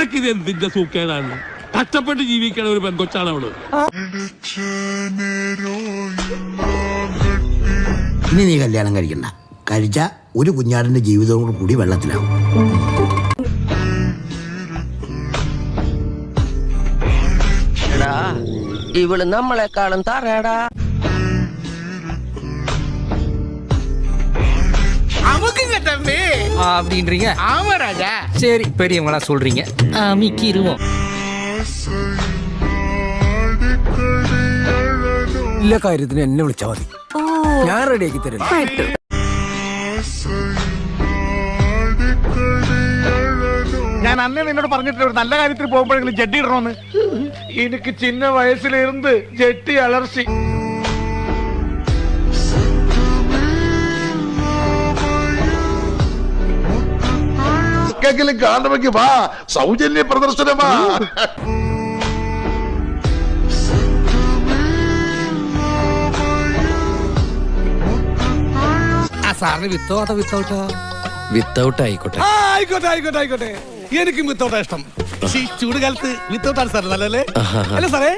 നിനക്കിത് എന്തിന്റെ സൂക്കേടാണ്? കഷ്ടപ്പെട്ട് ജീവിക്കണ ഒരു പെൺകൊച്ചാണ് അവള്. ഇനി നീ കല്യാണം കഴിക്കണ്ട. കഴിച്ച ഒരു കുഞ്ഞാടിന്റെ ജീവിതവും കൂടി വെള്ളത്തിലാവും. ഇവള് നമ്മളെക്കാളും തറയടാ. அப்படின்றீங்க. ஆமா ராஜா. சரி பெரியவங்களா சொல்றீங்க. மிக்கிருவோம். എല്ലാ കാര്യത്തിനും എന്നെ വിളിച്ചാൽ മതി, ഞാൻ റെഡിയാക്കി തരും. ഞാൻ അന്നേ നിന്നോട് പറഞ്ഞിട്ടില്ല ഒരു നല്ല കാര്യത്തിൽ പോകുമ്പോഴെങ്കിലും ജഡ്ഡി ഇടണമെന്ന്. എനിക്ക് ചിന്ന വയസ്സിലിരുന്ന് ജെട്ടി അലർച്ചി. കാണുമെങ്കിൽ വാ, സൗജന്യ പ്രദർശനമാ. സാറിന് വിത്തൗട്ടോ വിത്തൗട്ടോ? വിത്തൗട്ട് ആയിക്കോട്ടെ. ആയിക്കോട്ടെ ആയിക്കോട്ടെ ആയിക്കോട്ടെ. എനിക്കും വിത്തൗട്ടാ ഇഷ്ടം. ഈ ചൂടുകാലത്ത് വിത്തൗട്ടാണ് സാർ നല്ലല്ലേ? അല്ലേ സാറേ?